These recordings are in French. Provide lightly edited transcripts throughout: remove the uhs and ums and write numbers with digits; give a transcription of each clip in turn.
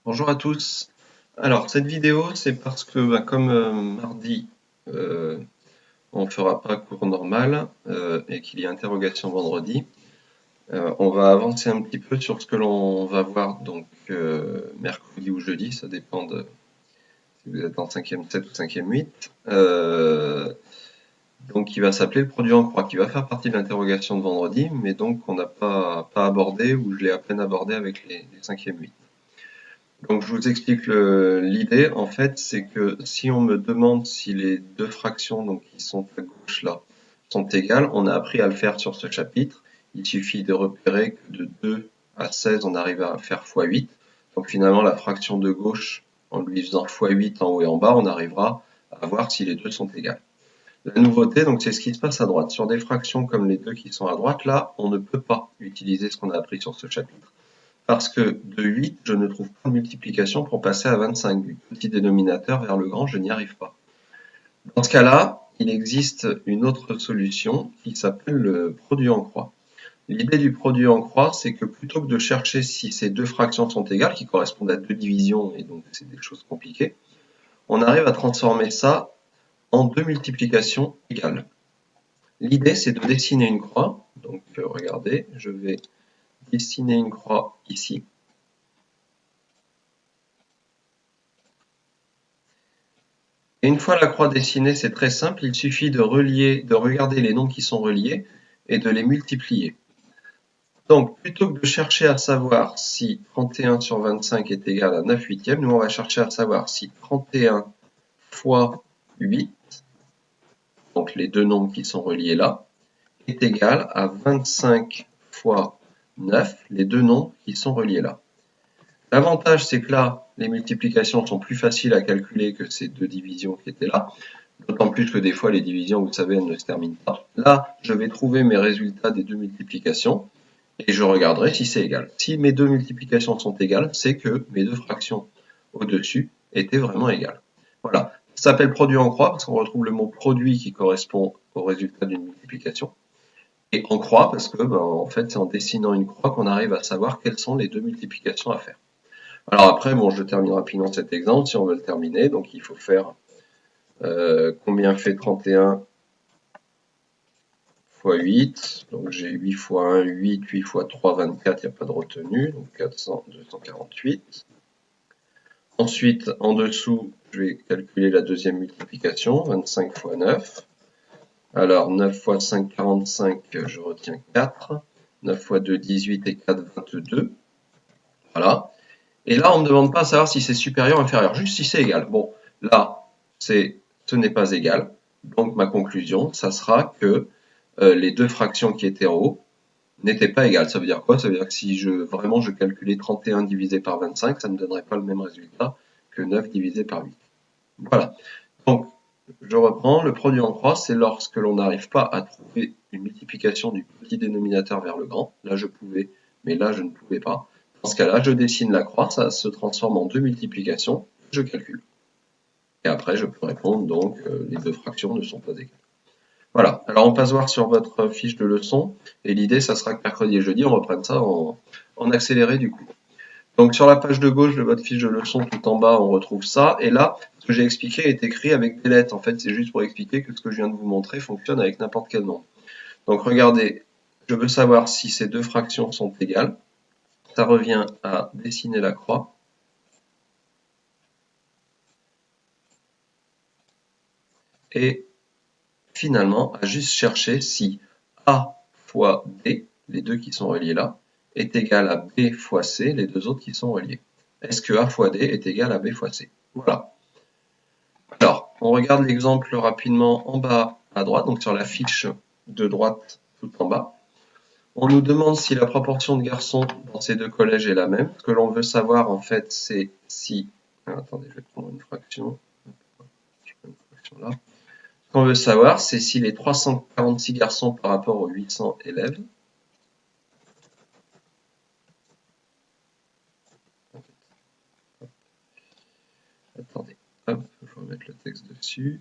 Bonjour à tous. Alors, cette vidéo, c'est parce que, comme mardi, euh, on ne fera pas cours normal et qu'il y a interrogation vendredi, on va avancer un petit peu sur ce que l'on va voir donc mercredi ou jeudi, ça dépend de si vous êtes en 5e 7 ou 5e 8. Donc, qui va s'appeler le produit en croix, qui va faire partie de l'interrogation de vendredi, mais donc on n'a pas abordé ou je l'ai à peine abordé avec les 5e 8. Donc je vous explique l'idée. En fait, c'est que si on me demande si les deux fractions donc, qui sont à gauche là sont égales, on a appris à le faire sur ce chapitre. Il suffit de repérer que de 2 à 16, on arrive à faire x8. Donc finalement, la fraction de gauche, en lui faisant x8 en haut et en bas, on arrivera à voir si les deux sont égales. La nouveauté, donc, c'est ce qui se passe à droite. Sur des fractions comme les deux qui sont à droite, là, on ne peut pas utiliser ce qu'on a appris sur ce chapitre. Parce que de 8, je ne trouve pas de multiplication pour passer à 25. Du petit dénominateur vers le grand, je n'y arrive pas. Dans ce cas-là, il existe une autre solution qui s'appelle le produit en croix. L'idée du produit en croix, c'est que plutôt que de chercher si ces deux fractions sont égales, qui correspondent à deux divisions, et donc c'est des choses compliquées, on arrive à transformer ça en deux multiplications égales. L'idée, c'est de dessiner une croix. Donc, regardez, je vais dessiner une croix ici. Et une fois la croix dessinée, c'est très simple, il suffit de regarder les nombres qui sont reliés et de les multiplier. Donc, plutôt que de chercher à savoir si 31 sur 25 est égal à 9 huitièmes, nous on va chercher à savoir si 31 fois 8, donc les deux nombres qui sont reliés là, est égal à 25 fois 9, les deux nombres qui sont reliés là. L'avantage, c'est que là, les multiplications sont plus faciles à calculer que ces deux divisions qui étaient là. D'autant plus que des fois, les divisions, vous savez, elles ne se terminent pas. Là, je vais trouver mes résultats des deux multiplications et je regarderai si c'est égal. Si mes deux multiplications sont égales, c'est que mes deux fractions au-dessus étaient vraiment égales. Voilà. Ça s'appelle produit en croix parce qu'on retrouve le mot produit qui correspond au résultat d'une multiplication. Et en croix parce que, en fait, c'est en dessinant une croix qu'on arrive à savoir quelles sont les deux multiplications à faire. Alors après, bon, je termine rapidement cet exemple si on veut le terminer. Donc, il faut faire combien fait 31 fois 8, donc j'ai 8 fois 1, 8, 8 fois 3, 24, il n'y a pas de retenue, donc 400, 248. Ensuite, en dessous, je vais calculer la deuxième multiplication, 25 fois 9. Alors, 9 fois 5, 45, je retiens 4. 9 fois 2, 18 et 4, 22. Voilà. Et là, on ne me demande pas à savoir si c'est supérieur ou inférieur, juste si c'est égal. Bon, là, ce n'est pas égal. Donc, ma conclusion, ça sera que les deux fractions qui étaient en haut n'étaient pas égales. Ça veut dire quoi? Ça veut dire que si vraiment je calculais 31 divisé par 25, ça ne me donnerait pas le même résultat que 9 divisé par 8. Voilà. Donc, je reprends. Le produit en croix, c'est lorsque l'on n'arrive pas à trouver une multiplication du petit dénominateur vers le grand. Là, je pouvais, mais là, je ne pouvais pas. Dans ce cas-là, je dessine la croix, ça se transforme en deux multiplications, je calcule. Et après, je peux répondre, donc, les deux fractions ne sont pas égales. Voilà, alors on passe voir sur votre fiche de leçon, et l'idée, ça sera que mercredi et jeudi, on reprenne ça en accéléré du coup. Donc sur la page de gauche de votre fiche de leçon, tout en bas, on retrouve ça, et là, ce que j'ai expliqué est écrit avec des lettres. En fait, c'est juste pour expliquer que ce que je viens de vous montrer fonctionne avec n'importe quel nombre. Donc regardez, je veux savoir si ces deux fractions sont égales. Ça revient à dessiner la croix. Et finalement, à juste chercher si A fois D, les deux qui sont reliés là, est égal à B fois C, les deux autres qui sont reliés. Est-ce que A fois D est égal à B fois C? Voilà. Alors, on regarde l'exemple rapidement en bas à droite, donc sur la fiche de droite tout en bas. On nous demande si la proportion de garçons dans ces deux collèges est la même. Ce que l'on veut savoir, en fait, c'est si... Alors, attendez, je vais prendre une fraction. Je prends une fraction là. Ce qu'on veut savoir, c'est si les 346 garçons par rapport aux 800 élèves, attendez, hop, il faut remettre le texte dessus.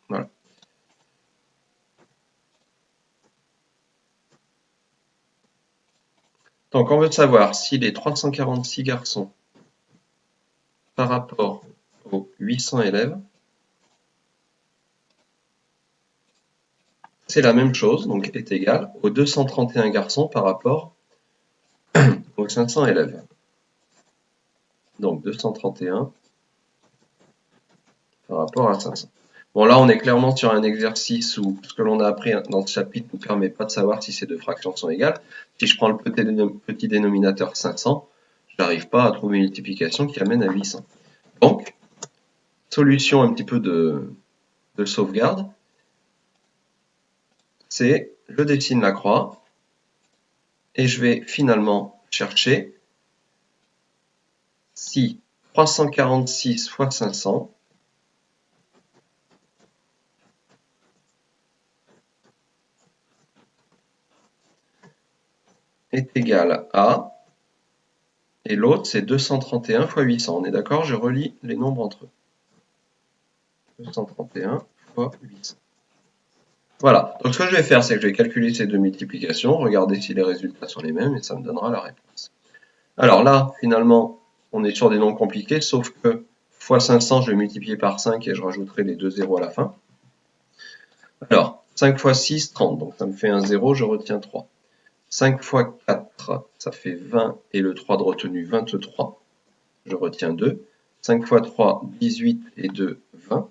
Voilà. Donc Donc on veut savoir si les 346 garçons par rapport aux 800 élèves, c'est la même chose, donc est égal aux 231 garçons par rapport aux 500 élèves. Donc 231 par rapport à 500. Bon, là, on est clairement sur un exercice où ce que l'on a appris dans ce chapitre ne nous permet pas de savoir si ces deux fractions sont égales. Si je prends le petit dénominateur 500, je n'arrive pas à trouver une multiplication qui amène à 800. Donc, solution un petit peu de sauvegarde, c'est je dessine la croix et je vais finalement chercher si 346 fois 500 est égal à, et l'autre c'est 231 fois 800. On est d'accord? Je relie les nombres entre eux. 231 fois 800. Voilà, donc ce que je vais faire, c'est que je vais calculer ces deux multiplications, regarder si les résultats sont les mêmes, et ça me donnera la réponse. Alors là, finalement, on est sur des nombres compliqués, sauf que fois 500, je vais multiplier par 5 et je rajouterai les deux zéros à la fin. Alors, 5 fois 6, 30, donc ça me fait un 0, je retiens 3. 5 fois 4, ça fait 20, et le 3 de retenue, 23, je retiens 2. 5 fois 3, 18, et 2, 20.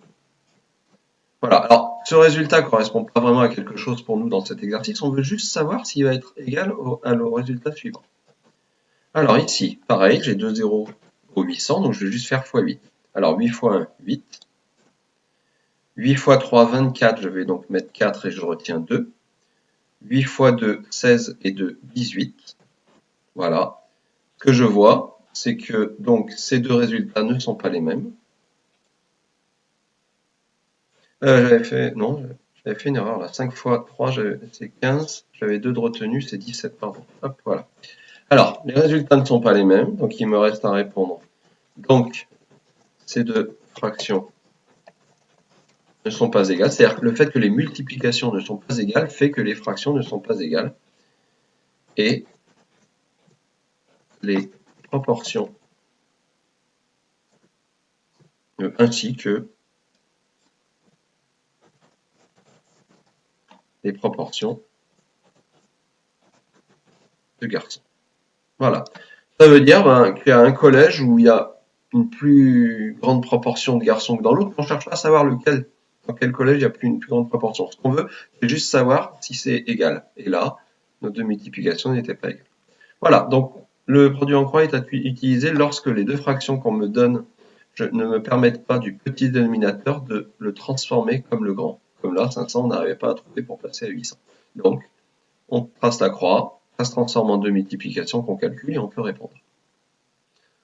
Voilà, alors ce résultat ne correspond pas vraiment à quelque chose pour nous dans cet exercice, on veut juste savoir s'il va être égal au résultat suivant. Alors ici, pareil, j'ai 2 zéros au 800, donc je vais juste faire x 8. Alors 8 fois 1, 8. 8 fois 3, 24, je vais donc mettre 4 et je retiens 2. 8 fois 2, 16 et 2, 18. Voilà. Ce que je vois, c'est que donc ces deux résultats ne sont pas les mêmes. J'avais fait une erreur là. 5 fois 3, c'est 15. J'avais 2 de retenue, c'est 17, pardon. Hop, voilà. Alors, les résultats ne sont pas les mêmes, donc il me reste à répondre. Donc, ces deux fractions ne sont pas égales. C'est-à-dire que le fait que les multiplications ne sont pas égales fait que les fractions ne sont pas égales. Et les proportions ainsi que les proportions de garçons. Voilà. Ça veut dire qu'il y a un collège où il y a une plus grande proportion de garçons que dans l'autre. On ne cherche pas à savoir lequel, dans quel collège il y a une plus grande proportion. Ce qu'on veut, c'est juste savoir si c'est égal. Et là, nos deux multiplications n'étaient pas égales. Voilà, donc le produit en croix est utilisé lorsque les deux fractions qu'on me donne ne me permettent pas du petit dénominateur de le transformer comme le grand. Comme là, 500, on n'arrivait pas à trouver pour passer à 800. Donc, on trace la croix, ça se transforme en deux multiplications qu'on calcule et on peut répondre.